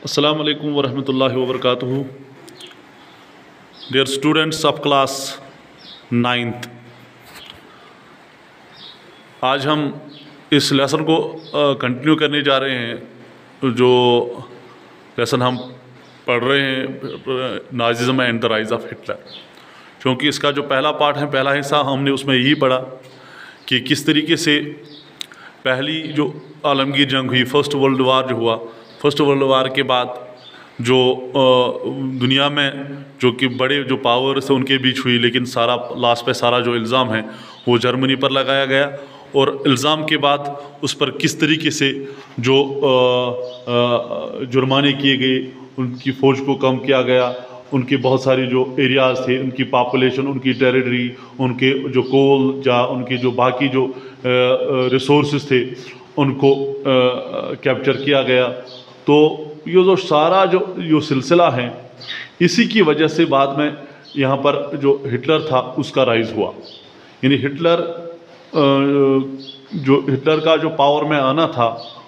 Assalamu alaikum wa rahmatullahi wa barakatuhu. Dear students of class 9th, आज हम इस lesson को कंटिन्यू करने जा रहे हैं। जो लेसन हम पढ़ रहे हैं Nazism and the rise of Hitler, क्योंकि इसका जो पहला पार्ट है, पहला हिस्सा हमने उसमें यही पढ़ा कि किस तरीके से पहली जो आलमगीर जंग हुई, फर्स्ट वर्ल्ड वार जो हुआ, फर्स्ट वर्ल्ड वार के बाद जो दुनिया में जो कि बड़े जो पावर्स थे उनके बीच हुई, लेकिन सारा लास्ट पे सारा जो इल्ज़ाम है वो जर्मनी पर लगाया गया। और इल्ज़ाम के बाद उस पर किस तरीके से जो जुर्माने किए गए, उनकी फ़ौज को कम किया गया, उनके बहुत सारे जो एरियाज़ थे, उनकी पॉपुलेशन, उनकी टेरिटरी, उनके जो कोल या उनके जो बाकी जो रिसोर्सेज थे उनको कैप्चर किया गया। तो ये जो सारा जो सिलसिला है, इसी की वजह से बाद में यहाँ पर जो हिटलर था उसका राइज़ हुआ। यानी हिटलर का जो पावर में आना था,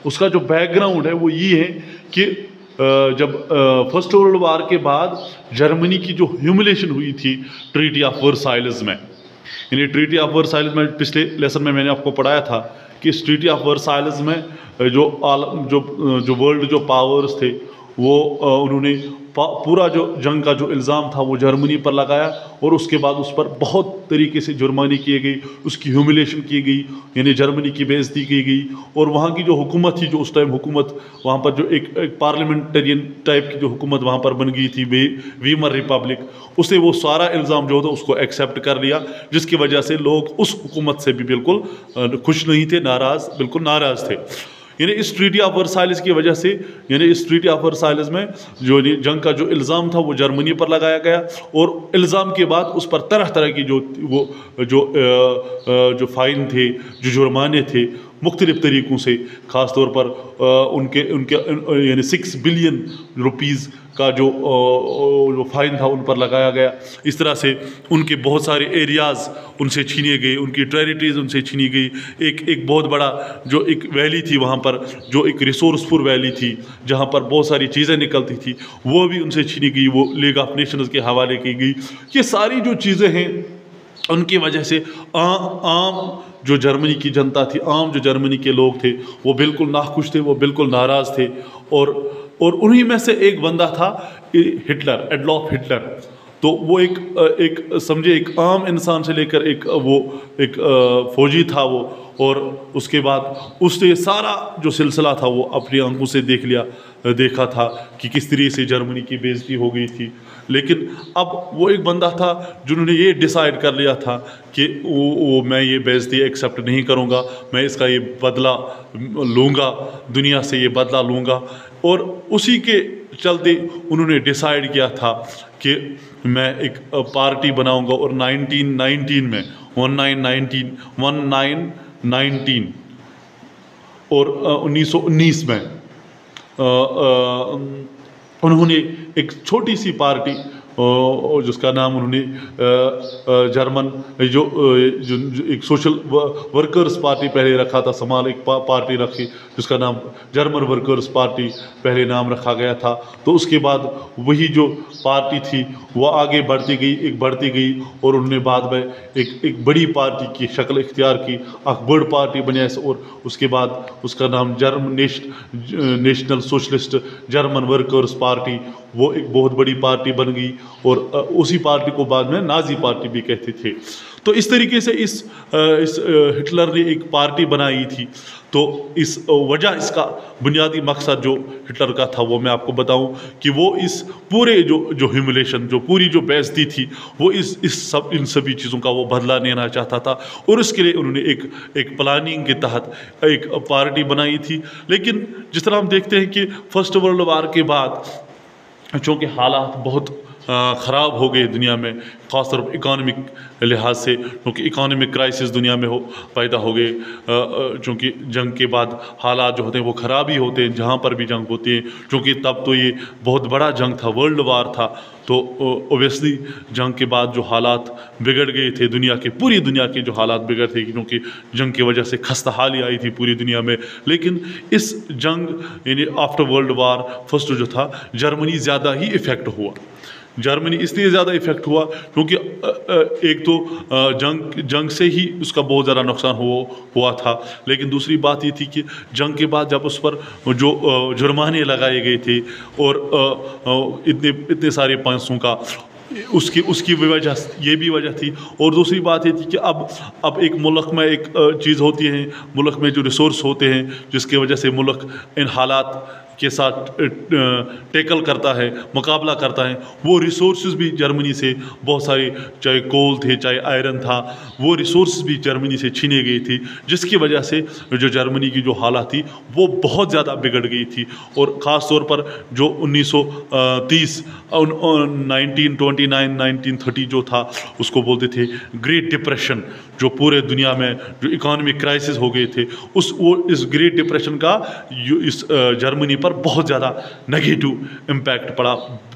उसका जो बैकग्राउंड है वो ये है कि जब फर्स्ट वर्ल्ड वार के बाद जर्मनी की जो ह्यूमिलेशन हुई थी ट्रीटी ऑफ वर्साइल्स में, यानी ट्रीटी ऑफ वर्साइल्स में पिछले लेसन में मैंने आपको पढ़ाया था कि इस ट्रीटी ऑफ वर्साइल्स में जो वर्ल्ड जो पावर्स थे वो उन्होंने पूरा जो जंग का जो इल्ज़ाम था वो जर्मनी पर लगाया, और उसके बाद उस पर बहुत तरीके से जुर्मानी किए गई, उसकी ह्यूमिलेशन की गई, यानी जर्मनी की बेइज्जती की गई। और वहाँ की जो हुकूमत थी, जो उस टाइम हुकूमत वहाँ पर जो एक पार्लियामेंटेरियन टाइप की जो हुकूमत वहाँ पर बन गई थी, वीमर रिपब्लिक, उसे वो सारा इल्ज़ाम जो था उसको एक्सेप्ट कर लिया, जिसकी वजह से लोग उस हुकूमत से भी बिल्कुल खुश नहीं थे, नाराज़, बिल्कुल नाराज़ थे। यानी इस ट्रीटी ऑफ वर्साइल्स की वजह से, यानी इस ट्रीटी ऑफ वर्साइल्स में जो जंग का जो इल्ज़ाम था वो जर्मनी पर लगाया गया, और इल्ज़ाम के बाद उस पर तरह तरह की जो फ़ाइन थे, जो जुर्माने थे, मुख्तलिफ़ तरीक़ों से, ख़ास तौर पर उनके यानी 6 बिलियन रुपीज़ का जो फ़ाइन था उन पर लगाया गया। इस तरह से उनके बहुत सारे एरियाज़ उनसे छीने गए, उनकी टेरिटरीज़ उनसे छीनी गई। एक बहुत बड़ा जो एक वैली थी वहाँ पर, जो एक रिसोर्सफुल वैली थी जहाँ पर बहुत सारी चीज़ें निकलती थी, वो भी उनसे छीनी गई, वो लीग ऑफ नेशंस के हवाले की गई। ये सारी जो चीज़ें हैं उनकी वजह से आम जो जर्मनी की जनता थी, आम जो जर्मनी के लोग थे, वो बिल्कुल नाखुश थे, वो बिल्कुल नाराज़ थे। और उन्हीं में से एक बंदा था हिटलर, एडोल्फ हिटलर। तो वो एक समझे एक आम इंसान से लेकर एक फौजी था वो, और उसके बाद उसने सारा जो सिलसिला था वो अपनी आंखों से देखा था कि किस तरीके से जर्मनी की बेइज्जती हो गई थी। लेकिन अब वो एक बंदा था जिन्होंने ये डिसाइड कर लिया था कि मैं ये बेइज्जती एक्सेप्ट नहीं करूँगा, मैं इसका ये बदला लूँगा, दुनिया से ये बदला लूँगा। और उसी के चलते उन्होंने डिसाइड किया था कि मैं एक पार्टी बनाऊँगा, और 1919 में 1919 और 1919 में उन्होंने एक छोटी सी पार्टी, जिसका नाम उन्होंने जर्मन जो एक सोशल वर्कर्स पार्टी पहले रखा था, समाल एक पार्टी रखी जिसका नाम जर्मन वर्कर्स पार्टी पहले नाम रखा गया था। तो उसके बाद वही जो पार्टी थी वो आगे बढ़ती गई, और उन्होंने बाद में एक बड़ी पार्टी की शक्ल इख्तियार की, अकबर पार्टी बनी, और उसके बाद उसका नाम national socialist German workers party, वो एक बहुत बड़ी पार्टी बन गई। और उसी पार्टी को बाद में नाजी पार्टी भी कहते थे। तो इस तरीके से इस हिटलर ने एक पार्टी बनाई थी। तो इसका बुनियादी मकसद जो हिटलर का था वो मैं आपको बताऊं कि वो इस पूरे जो ह्यूमिलेशन, जो पूरी जो बेइज्जती थी, वो इन सभी चीज़ों का वो बदला लेना चाहता था। और उसके लिए उन्होंने एक प्लानिंग के तहत एक पार्टी बनाई थी। लेकिन जिस तरह हम देखते हैं कि फर्स्ट वर्ल्ड वार के बाद चूँकि हालात बहुत ख़राब हो गए दुनिया में, ख़ास तौर पर इकानमिक लिहाज से, क्योंकि इकानमिक क्राइसिस दुनिया में पैदा हो गए, चूँकि जंग के बाद हालात जो होते हैं वो ख़राब ही होते हैं जहाँ पर भी जंग होती है। क्योंकि तब तो ये बहुत बड़ा जंग था, वर्ल्ड वार था, तो ओबियसली जंग के बाद जो हालात बिगड़ गए थे दुनिया के, पूरी दुनिया के जो हालात बिगड़ थे, क्योंकि जंग की वजह से खस्ताहाली आई थी पूरी दुनिया में। लेकिन इस जंग यानी आफ्टर वर्ल्ड वार फर्स्ट जो था, जर्मनी ज़्यादा ही इफ़ेक्ट हुआ। जर्मनी इसलिए ज़्यादा इफ़ेक्ट हुआ क्योंकि एक तो जंग से ही उसका बहुत ज़्यादा नुकसान हुआ था, लेकिन दूसरी बात ये थी कि जंग के बाद जब उस पर जो जुर्माने लगाए गए थे और इतने सारे पैसों का, उसकी वजह ये भी वजह थी। और दूसरी बात ये थी कि अब एक मुल्क में एक चीज़ होती है, मुल्क में जो रिसोर्स होते हैं जिसकी वजह से मुल्क इन हालात के साथ टैकल करता है, मुकाबला करता है, वो रिसोर्सेज भी जर्मनी से बहुत सारे, चाहे कोल थे चाहे आयरन था, वो रिसोर्सेज भी जर्मनी से छीने गई थी, जिसकी वजह से जो जर्मनी की जो हालत थी वो बहुत ज़्यादा बिगड़ गई थी। और ख़ास तौर पर जो 1930 1929 1930 जो था उसको बोलते थे ग्रेट डिप्रेशन, जो पूरे दुनिया में जो इकोनॉमिक क्राइसिस हो गए थे, इस ग्रेट डिप्रेशन का इस जर्मनी पर बहुत ज़्यादा नेगेटिव इम्पैक्ट पड़ा,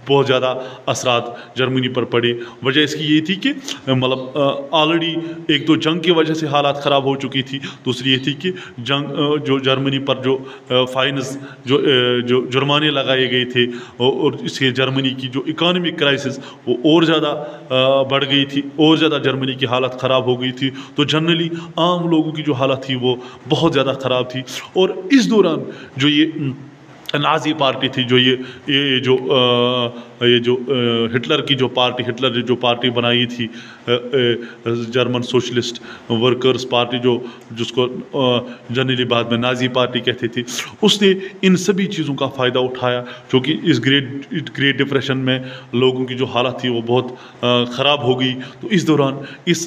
बहुत ज़्यादा असरात जर्मनी पर पड़े। वजह इसकी ये थी कि मतलब ऑलरेडी एक तो जंग की वजह से हालात ख़राब हो चुकी थी, दूसरी ये थी कि जो जर्मनी पर जो फाइन्स जो जुर्माने लगाए गए थे और इससे जर्मनी की जो इकोनॉमिक क्राइसिस वो और ज़्यादा बढ़ गई थी, और ज़्यादा जर्मनी की हालत ख़राब हो गई थी। तो जनरली आम लोगों की जो हालत थी वो बहुत ज़्यादा ख़राब थी। और इस दौरान जो ये नाज़ी पार्टी थी, जो ये जो हिटलर की जो पार्टी, हिटलर ने जो पार्टी बनाई थी जर्मन सोशलिस्ट वर्कर्स पार्टी, जिसको जनरली बाद में नाज़ी पार्टी कहते थे, उसने इन सभी चीज़ों का फ़ायदा उठाया। क्योंकि इस ग्रेट डिप्रेशन में लोगों की जो हालत थी वो बहुत ख़राब हो गई। तो इस दौरान इस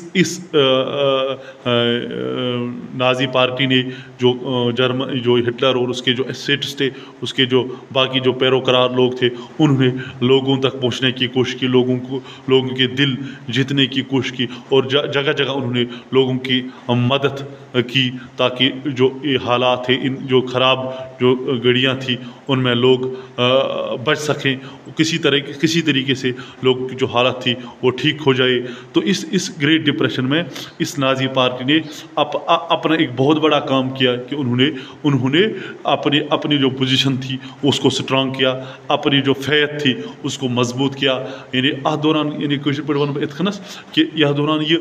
नाज़ी पार्टी ने जो हिटलर और उसके जो एसेट्स थे, उसके जो बाकी जो पैरोकार लोग थे, उन्होंने लोगों तक पहुंचने की कोशिश की, लोगों के दिल जीतने की कोशिश की, और जगह जगह उन्होंने लोगों की मदद की, ताकि जो ये हालात थे, इन जो ख़राब जो घड़ियाँ थी उनमें लोग बच सकें, किसी तरीके से लोग की जो हालत थी वो ठीक हो जाए। तो इस ग्रेट डिप्रेशन में इस नाज़ी पार्टी ने अपना एक बहुत बड़ा काम किया कि उन्होंने अपनी जो पोजीशन थी उसको स्ट्रांग किया, अपनी जो फैथ थी उसको मजबूत किया। यानी अ दौरान यानी वन इतखनस कि यह दौरान ये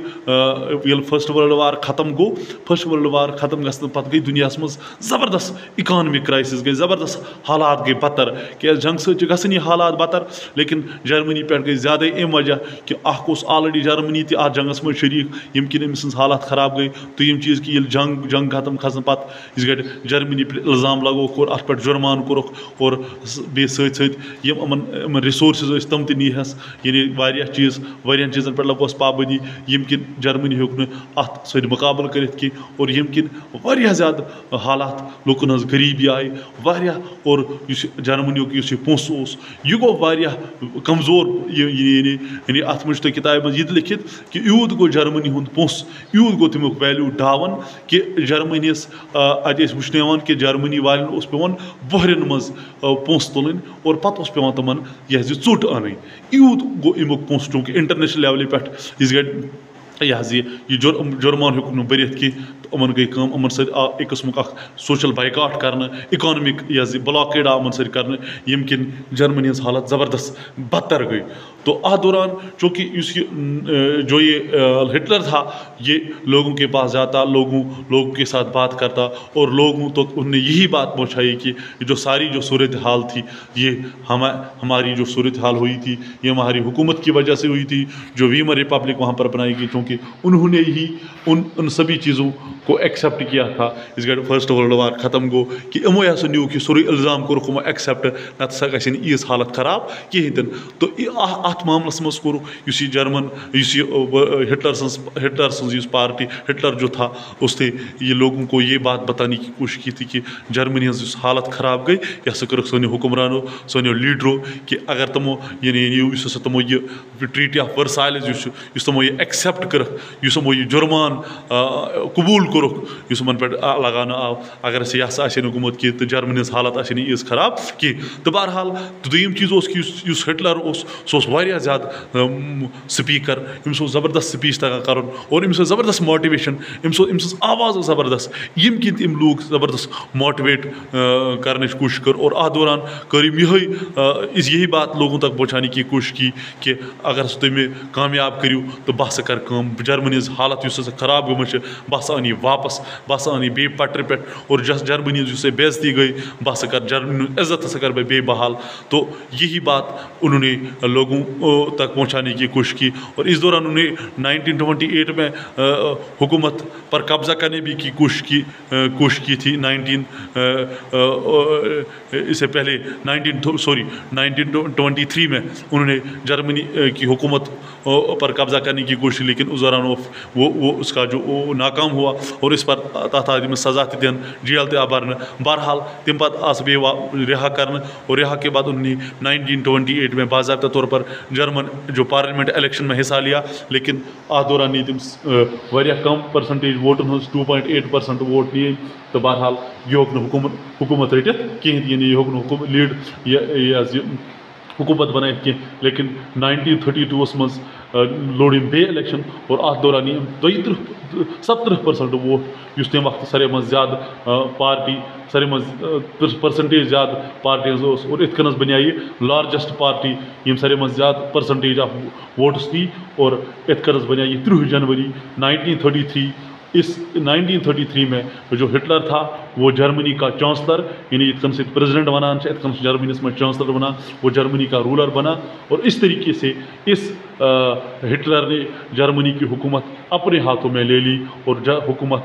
फर्स्ट वर्ल्ड वार ख़त्म गो, फर्स्ट वर्ल्ड वार ख़त्म गसन पत गई दुनिया मज ज़बरदस्त इकानमिक क्राइसिस गई, ज़बरदस्त हालात गई बतर, कि जंग से गसन ये हालात बतर, लेकिन जर्मनी पे गई ज़्यादा अम वजह कि ऑलरेडी जर्मनी ती आ जंगस में शरीक, यम कि अमिस हालात ख़राब गई। तो यम चीज़ कि जंग ख़त्म खसन पत इस गए जर्मनी पे इल्ज़ाम लगोक और अत पे जुर्मान कोरुक, और बे सम रिसोर्सेज तम नीहस, यानी वारिया चीज़न पे लगोस पाबंदी, यम कि जर्मनी हेक न अत सत मुकाबल कर कि, और यम कि वारिया ज़्यादा हालात लुकन हज गरीबी आई वारिया, और जर्मनी यह पोस यह गो वारिया कमज़ोर। यानी अत मुझ किताब मज ये लिखित कि यूत गो जर्मनी हुंद पोस, यूत गो तमुक वैल्यू डावन कि जर्मनीस अत वुचन कि जर्मनी वालन उस पेवन बहरन मज पोस तुलन, और पत उस पेवन तमन यह चुट अन, यूत गो अमुक पोस, चूँकि इंटरनेशनल लेवल पे इस गए यह जुर्मान हेक भरित कि अमन गई कम, अमन सत एक किस्मुक सोशल बाइकाट करना, इकोनॉमिक यह ब्लॉकेड अमन सत करना, यम किन जर्मनी हज हालत ज़बरदस्त बदतर गई। तो अ दौरान चूँकि जो ये हिटलर था, ये लोगों के पास जाता, लोगों के साथ बात करता, और लोगों तो उन्होंने यही बात पहुँचाई कि जो सारी जो सूरत हाल थी, ये हमारी जो सूरत हाल हुई थी ये हमारी हुकूमत की वजह से हुई थी, जो वीमर रिपब्लिक वहाँ पर बनाई गई, क्योंकि उन्होंने ही उन सभी चीज़ों को एक्सेप्ट किया था। इस गए फर्स्ट वर्ल्ड वार ख़त्म गो कि इमो हसा न्यू कि सोरे इल्ज़ाम कोरुक एक्सेप्ट, नत सा गई ईस हालत ख़राब कहें। तो ات معاملس مز کور یہ جرمن ہٹلر سن پارٹی ہٹلر جو تھا اس نے یہ لوگوں کو یہ بات بتانے کی کوشش کی تھی کہ جرمنی ہز حالت خراب گئی یہ ہسا کر سانو حکمرانو سانو لیڈرو کہ اگر تمو یعنی تمو یہ ٹریٹی آف ورسائلز تمو یہ ایکسیپٹ کرک تمو یہ جرمان قبول کورک تمن پہ لگانا آو اگر یہ ہسا گومت کہ جرمنی ہز حالت ییژ خراب کی تو بہرحال دویم چیز اس ہٹلر سہ واریاہ زیادہ سپیکر امس زبردست سپیچ تگان کرن اور امس زبردست ماٹویشن امس آواز زبردست یم کن ام لوگ زبردست ماٹویٹ کرنے کوشش کر اور ات دوران کر یہی بات لوگوں تک پہنچانے کی کوشش کی کہ اگر تم کامیاب کرو تو بہ ہسا کر جرمنی ہز حالت اس خراب گمت بہ ہسا ان واپس بہ ہسا ان بی پٹر پہ اور جرمنی ہز بےعزتی گئی بہ ہسا کر جرمنی عزت ہسا کر بے بحال تو یہی بات انہوں نے لوگوں تک پہنچانے کی کوشش کی اور اس دوران انہوں نے 1928 میں حکومت پر قبضہ کرنے بھی کی کوشش کی تھی اس سے پہلے 1923 میں انہوں نے جرمنی کی حکومت پر قبضہ کرنے کی کوشش کی لیکن اس دوران وہ اس کا جو ناکام ہوا اور اس پر تحت سزا تہ دن جیل تہ برن بہرحال تم پتہ آس بے رہا کرنا اور رہا کے بعد انہوں نے 1928 میں باضابطہ طور پر جرمن جو پارلیمنٹ الیکشن میں حصہ لیا لیکن ات دوران نی تم واریاہ کم پرسنٹیج ووٹن ہز 2.8% ووٹ نیے تو بہرحال یہ ہوک حکومت رٹت کہین یعنی یہ ہوک لیڈ یہ حکومت بنائت کی لیکن 1932 مز لوڑ بے الیکشن اور ات دوران 70% ووٹ اس تمہ وقت ساروی من زیادہ پارٹی ساروی من پرسنٹیج زیادہ پارٹی اور ات کنس بنیا یہ لارجسٹ پارٹی یم ساروی من زیادہ پرسنٹیج آف ووٹس دی اور ات کنس بنیا یہ 30 جنوری 1933 اس 1933 میں جو ہٹلر تھا وہ جرمنی کا چانسلر یعنی ات کنس پریزیڈنٹ بنان ات کنس جرمنی میں چانسلر بنا وہ جرمنی کا رولر بنا اور اس طریقے سے اس ہٹلر نے جرمنی کی حکومت اپنے ہاتھوں میں لے لی اور حکومت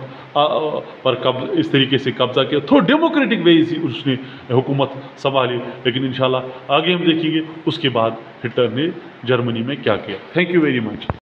پر اس طریقے سے قبضہ کیا تھوڑا ڈیموکریٹک وے سے اس نے حکومت سنبھالی لیکن انشاءاللہ آگے ہم دیکھیں گے اس کے بعد ہٹلر نے جرمنی میں کیا کیا. Thank you very much.